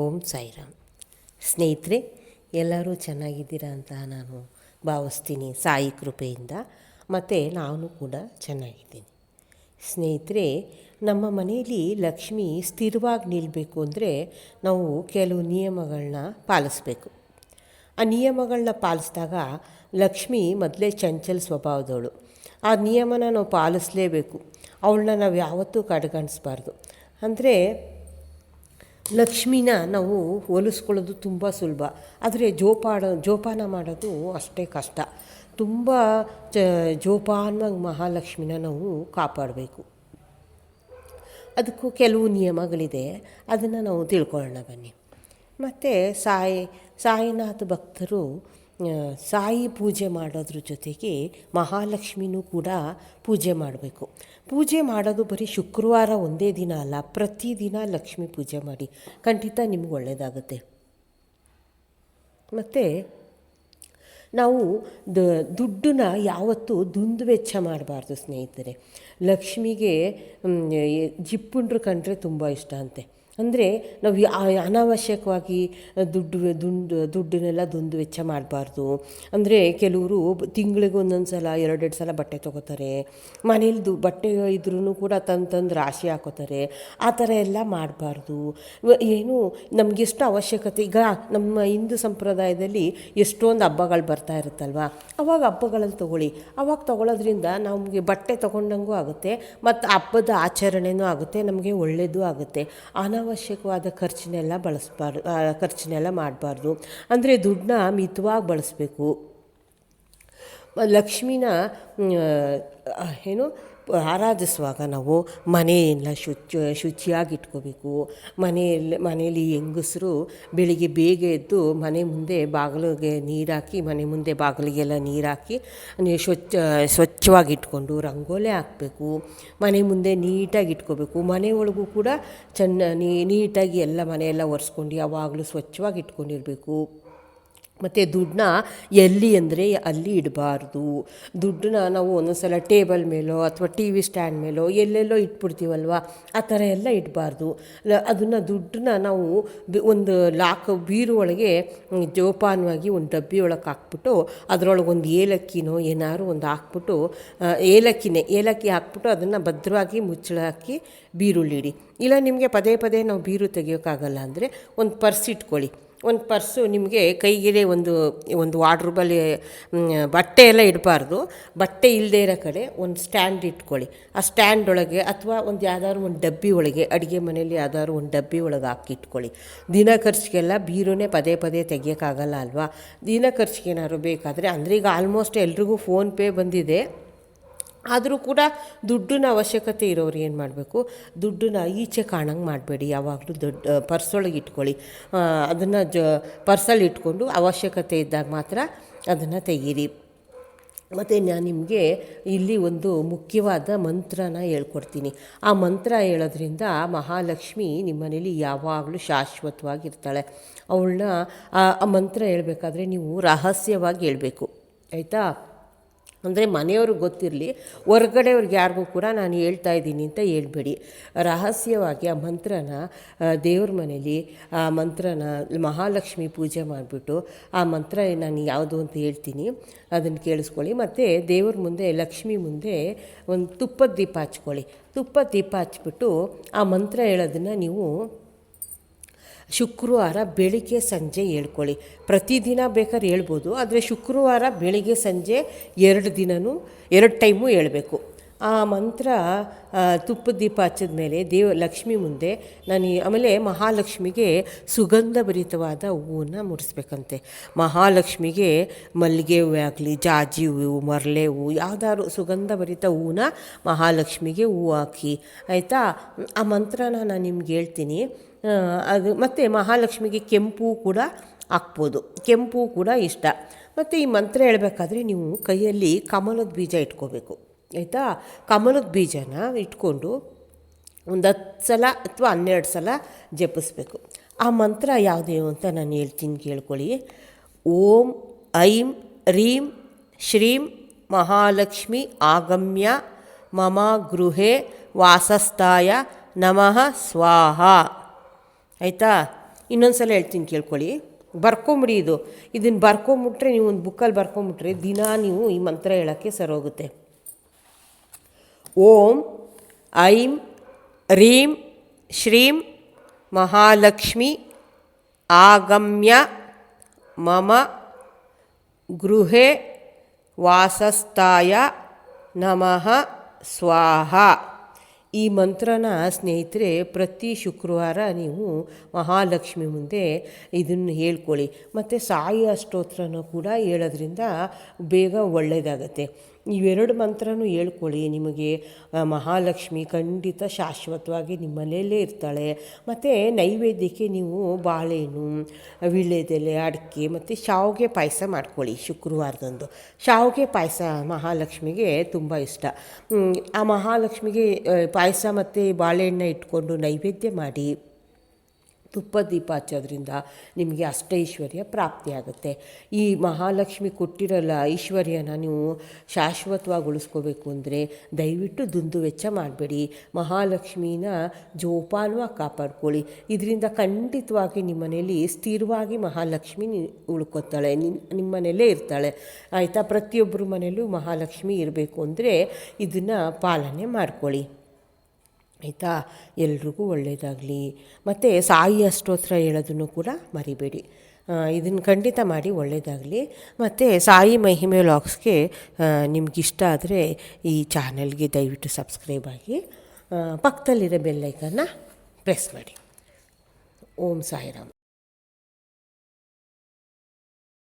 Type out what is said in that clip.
ಓಂ ಸಾಯಿರಾಮ್. ಸ್ನೇಹಿತರೆ, ಎಲ್ಲರೂ ಚೆನ್ನಾಗಿದ್ದೀರಾ ಅಂತ ನಾನು ಭಾವಿಸ್ತೀನಿ ಸಾಯಿ ಕೃಪೆಯಿಂದ. ಮತ್ತು ನಾನು ಕೂಡ ಚೆನ್ನಾಗಿದ್ದೀನಿ. ಸ್ನೇಹಿತರೆ, ನಮ್ಮ ಮನೆಯಲ್ಲಿ ಲಕ್ಷ್ಮಿ ಸ್ಥಿರವಾಗಿ ನಿಲ್ಲಬೇಕು ಅಂದರೆ ನಾವು ಕೆಲವು ನಿಯಮಗಳನ್ನ ಪಾಲಿಸ್ಬೇಕು. ಆ ನಿಯಮಗಳನ್ನ ಪಾಲಿಸಿದಾಗ ಲಕ್ಷ್ಮಿ ಮೊದಲೇ ಚಂಚಲ ಸ್ವಭಾವದವಳು. ಆ ನಿಯಮನ ನಾವು ಪಾಲಿಸಲೇಬೇಕು. ಅವಳನ್ನ ನಾವು ಯಾವತ್ತೂ ಕಡೆಗಣಿಸ್ಬಾರ್ದು. ಅಂದರೆ ಲಕ್ಷ್ಮಿನ ನಾವು ಹೋಲಿಸ್ಕೊಳ್ಳೋದು ತುಂಬ ಸುಲಭ, ಆದರೆ ಜೋಪಾನ ಮಾಡೋದು ಅಷ್ಟೇ ಕಷ್ಟ. ತುಂಬ ಜೋಪಾನವಾಗಿ ಮಹಾಲಕ್ಷ್ಮಿನ ನಾವು ಕಾಪಾಡಬೇಕು. ಅದಕ್ಕೂ ಕೆಲವು ನಿಯಮಗಳಿದೆ, ಅದನ್ನು ನಾವು ತಿಳ್ಕೊಳ್ಳೋಣ ಬನ್ನಿ. ಮತ್ತು ಸಾಯಿನಾಥ ಭಕ್ತರು ಸಾಯಿ ಪೂಜೆ ಮಾಡೋದ್ರ ಜೊತೆಗೆ ಮಹಾಲಕ್ಷ್ಮಿನೂ ಕೂಡ ಪೂಜೆ ಮಾಡಬೇಕು. ಪೂಜೆ ಮಾಡೋದು ಬರೀ ಶುಕ್ರವಾರ ಒಂದೇ ದಿನ ಅಲ್ಲ, ಪ್ರತಿದಿನ ಲಕ್ಷ್ಮಿ ಪೂಜೆ ಮಾಡಿ, ಖಂಡಿತ ನಿಮ್ಗೆ ಒಳ್ಳೆಯದಾಗುತ್ತೆ. ಮತ್ತು ನಾವು ದುಡ್ಡನ್ನ ಯಾವತ್ತೂ ದುಂದುವೆಚ್ಚ ಮಾಡಬಾರ್ದು ಸ್ನೇಹಿತರೆ. ಲಕ್ಷ್ಮಿಗೆ ಜಿಪ್ಪುಂಡ್ರು ಕಂಡ್ರೆ ತುಂಬ ಇಷ್ಟ ಅಂತೆ. ಅಂದರೆ ನಾವು ಅನಾವಶ್ಯಕವಾಗಿ ದುಡ್ಡನ್ನೆಲ್ಲ ದುಂದು ವೆಚ್ಚ ಮಾಡಬಾರ್ದು. ಅಂದರೆ ಕೆಲವರು ತಿಂಗಳಿಗೆ ಒಂದೊಂದು ಸಲ 2 ಸಲ ಬಟ್ಟೆ ತೊಗೋತಾರೆ. ಮನೇಲಿ ಬಟ್ಟೆ ಇದ್ರೂ ಕೂಡ ತಂದು ರಾಶಿ ಹಾಕೋತಾರೆ. ಆ ಥರ ಎಲ್ಲ ಮಾಡಬಾರ್ದು. ಏನು ನಮಗೆಷ್ಟು ಅವಶ್ಯಕತೆ, ಈಗ ನಮ್ಮ ಹಿಂದೂ ಸಂಪ್ರದಾಯದಲ್ಲಿ ಎಷ್ಟೊಂದು ಹಬ್ಬಗಳು ಬರ್ತಾ ಇರುತ್ತಲ್ವ, ಅವಾಗ ಹಬ್ಬಗಳಲ್ಲಿ ತೊಗೊಳ್ಳಿ. ಅವಾಗ ತೊಗೊಳೋದ್ರಿಂದ ನಮಗೆ ಬಟ್ಟೆ ತೊಗೊಂಡಂಗೂ ಆಗುತ್ತೆ, ಮತ್ತು ಹಬ್ಬದ ಆಚರಣೆನೂ ಆಗುತ್ತೆ, ನಮಗೆ ಒಳ್ಳೆಯದು ಆಗುತ್ತೆ. ಅನಾವಶ್ಯಕವಾದ ಖರ್ಚನ್ನೆಲ್ಲ ಮಾಡಬಾರ್ದು. ಅಂದರೆ ದುಡ್ಡನ್ನ ಮಿತವಾಗಿ ಬಳಸಬೇಕು. ಲಕ್ಷ್ಮಿನ ಆರಾಧಿಸುವಾಗ ನಾವು ಮನೆಯೆಲ್ಲ ಶುಚಿಯಾಗಿ ಇಟ್ಕೋಬೇಕು. ಮನೆಯಲ್ಲಿ ಹೆಂಗಸರು ಬೆಳಿಗ್ಗೆ ಬೇಗ ಎದ್ದು ಮನೆ ಮುಂದೆ ಬಾಗಿಲಿಗೆ ನೀರು ಹಾಕಿ, ಮನೆ ಮುಂದೆ ಬಾಗಿಲಿಗೆಲ್ಲ ನೀರು ಹಾಕಿ ಸ್ವಚ್ಛವಾಗಿ ಇಟ್ಕೊಂಡು ರಂಗೋಲಿ ಹಾಕಬೇಕು. ಮನೆ ಮುಂದೆ ನೀಟಾಗಿ ಇಟ್ಕೋಬೇಕು. ಮನೆ ಒಳಗೂ ಕೂಡ ನೀಟಾಗಿ ಎಲ್ಲ ಮನೆಯೆಲ್ಲ ಒರೆಸ್ಕೊಂಡು ಯಾವಾಗಲೂ ಸ್ವಚ್ಛವಾಗಿ ಇಟ್ಕೊಂಡಿರಬೇಕು. ಮತ್ತು ದುಡ್ಡನ್ನ ಎಲ್ಲಿ ಅಂದರೆ ಅಲ್ಲಿ ಇಡಬಾರ್ದು. ದುಡ್ಡನ್ನ ನಾವು ಒಂದೊಂದ್ಸಲ ಟೇಬಲ್ ಮೇಲೋ ಅಥವಾ TV ಸ್ಟ್ಯಾಂಡ್ ಮೇಲೋ ಎಲ್ಲೆಲ್ಲೋ ಇಟ್ಬಿಡ್ತೀವಲ್ವ, ಆ ಥರ ಎಲ್ಲ ಇಡಬಾರ್ದು. ಅದನ್ನು ದುಡ್ಡನ್ನ ನಾವು ಒಂದು ಬೀರು ಒಳಗೆ ಜೋಪಾನವಾಗಿ ಒಂದು ಡಬ್ಬಿ ಒಳಗೆ ಹಾಕ್ಬಿಟ್ಟು, ಅದರೊಳಗೆ ಒಂದು ಏಲಕ್ಕಿನೋ ಏನಾದ್ರು ಒಂದು ಹಾಕ್ಬಿಟ್ಟು, ಏಲಕ್ಕಿ ಹಾಕ್ಬಿಟ್ಟು ಅದನ್ನು ಭದ್ರವಾಗಿ ಮುಚ್ಚಳ ಹಾಕಿ ಬೀರುಳ್ಳಿಡಿ. ಇಲ್ಲ ನಿಮಗೆ ಪದೇ ಪದೇ ನಾವು ಬೀರು ತೆಗಿಯೋಕ್ಕಾಗಲ್ಲ ಅಂದರೆ ಒಂದು ಪರ್ಸ್ ಇಟ್ಕೊಳ್ಳಿ. ಒಂದು ಪರ್ಸು ನಿಮಗೆ ಕೈಗೆ ಒಂದು ವಾರ್ಡ್ರೋಬಲ್ಲಿ ಬಟ್ಟೆ ಎಲ್ಲ ಇಡಬಾರ್ದು. ಬಟ್ಟೆ ಇಲ್ಲದೆ ಇರೋ ಕಡೆ ಒಂದು ಸ್ಟ್ಯಾಂಡ್ ಇಟ್ಕೊಳ್ಳಿ. ಆ ಸ್ಟ್ಯಾಂಡ್ ಒಳಗೆ ಅಥವಾ ಯಾವ್ದಾದ್ರು ಒಂದು ಡಬ್ಬಿ ಒಳಗೆ, ಅಡುಗೆ ಮನೆಯಲ್ಲಿ ಯಾವ್ದಾದ್ರು ಒಂದು ಡಬ್ಬಿ ಒಳಗೆ ಹಾಕಿ ಇಟ್ಕೊಳ್ಳಿ. ದಿನ ಖರ್ಚಿಗೆಲ್ಲ ಬೀರುನೇ ಪದೇ ಪದೇ ತೆಗಿಯೋಕ್ಕಾಗಲ್ಲ ಅಲ್ವಾ. ದಿನ ಖರ್ಚಿಗೆ ಏನಾದ್ರು ಬೇಕಾದರೆ, ಅಂದರೆ ಈಗ ಆಲ್ಮೋಸ್ಟ್ ಎಲ್ರಿಗೂ ಫೋನ್ಪೇ ಬಂದಿದೆ, ಆದರೂ ಕೂಡ ದುಡ್ಡಿನ ಅವಶ್ಯಕತೆ ಇರೋರು ಏನು ಮಾಡಬೇಕು, ದುಡ್ಡನ್ನ ಈಚೆ ಕಾಣಂಗೆ ಮಾಡಬೇಡಿ. ಯಾವಾಗಲೂ ಪರ್ಸೊಳಗೆ ಇಟ್ಕೊಳ್ಳಿ. ಅದನ್ನು ಪರ್ಸಲ್ಲಿ ಇಟ್ಕೊಂಡು ಅವಶ್ಯಕತೆ ಇದ್ದಾಗ ಮಾತ್ರ ಅದನ್ನು ತೆಗೀರಿ. ಮತ್ತು ನಾನು ನಿಮಗೆ ಇಲ್ಲಿ ಒಂದು ಮುಖ್ಯವಾದ ಮಂತ್ರನ ಹೇಳ್ಕೊಡ್ತೀನಿ. ಆ ಮಂತ್ರ ಹೇಳೋದ್ರಿಂದ ಮಹಾಲಕ್ಷ್ಮಿ ನಿಮ್ಮ ಮನೇಲಿ ಯಾವಾಗಲೂ ಶಾಶ್ವತವಾಗಿರ್ತಾಳೆ. ಅವಳನ್ನ ಆ ಮಂತ್ರ ಹೇಳಬೇಕಾದ್ರೆ ನೀವು ರಹಸ್ಯವಾಗಿ ಹೇಳಬೇಕು, ಆಯಿತಾ. ಅಂದರೆ ಮನೆಯವ್ರಿಗೆ ಗೊತ್ತಿರಲಿ, ಹೊರ್ಗಡೆಯವ್ರಿಗೆ ಯಾರಿಗೂ ಕೂಡ ನಾನು ಹೇಳ್ತಾ ಇದ್ದೀನಿ ಅಂತ ಹೇಳ್ಬೇಡಿ. ರಹಸ್ಯವಾಗಿ ಆ ಮಂತ್ರನ ದೇವ್ರ ಮನೇಲಿ ಆ ಮಂತ್ರನ ಮಹಾಲಕ್ಷ್ಮಿ ಪೂಜೆ ಮಾಡಿಬಿಟ್ಟು ಆ ಮಂತ್ರ ನಾನು ಯಾವುದು ಅಂತ ಹೇಳ್ತೀನಿ, ಅದನ್ನು ಕೇಳಿಸ್ಕೊಳ್ಳಿ. ಮತ್ತು ದೇವ್ರ ಮುಂದೆ, ಲಕ್ಷ್ಮಿ ಮುಂದೆ ಒಂದು ತುಪ್ಪದ ದೀಪ ಹಚ್ಕೊಳ್ಳಿ. ತುಪ್ಪದ ದೀಪ ಹಚ್ಬಿಟ್ಟು ಆ ಮಂತ್ರ ಹೇಳೋದನ್ನು ನೀವು ಶುಕ್ರವಾರ ಬೆಳಿಗ್ಗೆ ಸಂಜೆ ಹೇಳ್ಕೊಳ್ಳಿ. ಪ್ರತಿದಿನ ಬೇಕಾದ್ರೆ ಹೇಳ್ಬೋದು, ಆದರೆ ಶುಕ್ರವಾರ ಬೆಳಿಗ್ಗೆ ಸಂಜೆ 2 ಟೈಮು ಹೇಳಬೇಕು. ಆ ಮಂತ್ರ ತುಪ್ಪದ ದೀಪ ಹಚ್ಚಿದ ಮೇಲೆ ಲಕ್ಷ್ಮಿ ಮುಂದೆ ಆಮೇಲೆ ಮಹಾಲಕ್ಷ್ಮಿಗೆ ಸುಗಂಧಭರಿತವಾದ ಹೂವನ್ನು ಮುಡಿಸ್ಬೇಕಂತೆ. ಮಹಾಲಕ್ಷ್ಮಿಗೆ ಮಲ್ಲಿಗೆ ಹೂವು ಆಗಲಿ, ಜಾಜಿ ಹೂವು, ಮರಳೆ ಹೂವು, ಯಾವ್ದಾದ್ರು ಸುಗಂಧಭರಿತ ಹೂವನ್ನ ಮಹಾಲಕ್ಷ್ಮಿಗೆ ಹೂವು ಹಾಕಿ, ಆಯಿತಾ. ಆ ಮಂತ್ರನ ನಾನು ನಿಮ್ಗೆ ಹೇಳ್ತೀನಿ. ಅದು ಮತ್ತು ಮಹಾಲಕ್ಷ್ಮಿಗೆ ಕೆಂಪು ಕೂಡ ಹಾಕ್ಬೋದು, ಕೆಂಪು ಕೂಡ ಇಷ್ಟ. ಮತ್ತು ಈ ಮಂತ್ರ ಹೇಳಬೇಕಾದ್ರೆ ನೀವು ಕೈಯಲ್ಲಿ ಕಮಲದ ಬೀಜ ಇಟ್ಕೋಬೇಕು, ಆಯಿತಾ. ಕಮಲದ ಬೀಜನ ಇಟ್ಕೊಂಡು ಒಂದು 10 ಸಲ ಅಥವಾ 12 ಸಲ ಜಪಿಸ್ಬೇಕು. ಆ ಮಂತ್ರ ಯಾವುದು ಅಂತ ನಾನು ಹೇಳ್ತೀನಿ, ಕೇಳ್ಕೊಳ್ಳಿ. ಓಂ ಐಂ ರೀಂ ಶ್ರೀಂ ಮಹಾಲಕ್ಷ್ಮಿ ಆಗಮ್ಯ ಮಮ ಗೃಹೆ ವಾಸಸ್ಥಾಯ ನಮಃ ಸ್ವಾಹ, ಆಯಿತಾ. ಇನ್ನೊಂದು ಸಲ ಹೇಳ್ತೀನಿ ಕೇಳ್ಕೊಳ್ಳಿ. ಬರ್ಕೊಂಬಿಡಿ. ಇದನ್ನು ಬರ್ಕೊಂಬಿಟ್ರೆ, ನೀವು ಒಂದು ಬುಕ್ಕಲ್ಲಿ ಬರ್ಕೊಂಬಿಟ್ರೆ ದಿನ ನೀವು ಈ ಮಂತ್ರ ಹೇಳೋಕ್ಕೆ ಸರೋಗುತ್ತೆ. ಓಂ ಐಂ ರೀಂ ಶ್ರೀಂ ಮಹಾಲಕ್ಷ್ಮಿ ಆಗಮ್ಯ ಮಮ ಗೃಹೆ ವಾಸಸ್ಥಾಯ ನಮಃ ಸ್ವಾಹ. ಈ ಮಂತ್ರನ ಸ್ನೇಹಿತರೆ ಪ್ರತಿ ಶುಕ್ರವಾರ ನೀವು ಮಹಾಲಕ್ಷ್ಮಿ ಮುಂದೆ ಇದನ್ನು ಹೇಳ್ಕೊಳ್ಳಿ. ಮತ್ತು ಸಾಯಿ ಅಷ್ಟೋತ್ರನೂ ಕೂಡ ಹೇಳೋದ್ರಿಂದ ಬೇಗ ಒಳ್ಳೆಯದಾಗತ್ತೆ. ಇವೆರಡು ಮಂತ್ರನೂ ಹೇಳ್ಕೊಳ್ಳಿ. ನಿಮಗೆ ಮಹಾಲಕ್ಷ್ಮಿ ಖಂಡಿತ ಶಾಶ್ವತವಾಗಿ ನಿಮ್ಮ ಮನೆಯಲ್ಲೇ ಇರ್ತಾಳೆ. ಮತ್ತು ನೈವೇದ್ಯಕ್ಕೆ ನೀವು ಬಾಳೆಹಣ್ಣು, ವೀಳ್ಯದೆಲೆ, ಅಡಿಕೆ ಮತ್ತು ಶಾವಿಗೆ ಪಾಯಸ ಮಾಡ್ಕೊಳ್ಳಿ. ಶುಕ್ರವಾರದಂದು ಶಾವಿಗೆ ಪಾಯಸ ಮಹಾಲಕ್ಷ್ಮಿಗೆ ತುಂಬ ಇಷ್ಟ. ಆ ಮಹಾಲಕ್ಷ್ಮಿಗೆ ಪಾಯಸ ಮತ್ತು ಬಾಳೆಹಣ್ಣು ಇಟ್ಕೊಂಡು ನೈವೇದ್ಯ ಮಾಡಿ ತುಪ್ಪದ ದೀಪ ಹಚ್ಚೋದ್ರಿಂದ ನಿಮಗೆ ಅಷ್ಟೈಶ್ವರ್ಯ ಪ್ರಾಪ್ತಿಯಾಗುತ್ತೆ. ಈ ಮಹಾಲಕ್ಷ್ಮಿ ಕೊಟ್ಟಿರಲ್ಲ ಐಶ್ವರ್ಯನ ನೀವು ಶಾಶ್ವತವಾಗಿ ಉಳಿಸ್ಕೋಬೇಕು ಅಂದರೆ ದಯವಿಟ್ಟು ದುಂದು ವೆಚ್ಚ ಮಾಡಬೇಡಿ. ಮಹಾಲಕ್ಷ್ಮಿನ ಜೋಪಾನವಾಗಿ ಕಾಪಾಡ್ಕೊಳ್ಳಿ. ಇದರಿಂದ ಖಂಡಿತವಾಗಿ ನಿಮ್ಮ ಮನೇಲಿ ಸ್ಥಿರವಾಗಿ ಮಹಾಲಕ್ಷ್ಮಿ ಉಳ್ಕೋತಾಳೆ, ನಿಮ್ಮ ಮನೆಯಲ್ಲೇ ಇರ್ತಾಳೆ. ಆಯಿತಾ? ಪ್ರತಿಯೊಬ್ಬರ ಮನೆಯಲ್ಲೂ ಮಹಾಲಕ್ಷ್ಮಿ ಇರಬೇಕು ಅಂದರೆ ಇದನ್ನು ಪಾಲನೆ ಮಾಡ್ಕೊಳ್ಳಿ. ಆಯಿತಾ? ಎಲ್ರಿಗೂ ಒಳ್ಳೆಯದಾಗಲಿ. ಮತ್ತು ಸಾಯಿ ಅಷ್ಟೋತ್ರ ಹೇಳೋದನ್ನು ಕೂಡ ಮರಿಬೇಡಿ. ಇದನ್ನು ಖಂಡಿತ ಮಾಡಿ, ಒಳ್ಳೆಯದಾಗಲಿ. ಮತ್ತು ಸಾಯಿ ಮಹಿಮೆ ವ್ಲಾಗ್ಸ್ಗೆ ನಿಮಗಿಷ್ಟ ಆದರೆ ಈ ಚಾನಲ್ಗೆ ದಯವಿಟ್ಟು ಸಬ್ಸ್ಕ್ರೈಬ್ ಆಗಿ, ಪಕ್ಕದಲ್ಲಿರೋ ಬೆಲ್ ಐಕನ್ನ ಪ್ರೆಸ್ ಮಾಡಿ. ಓಂ ಸಾಯಿರಾಮ್.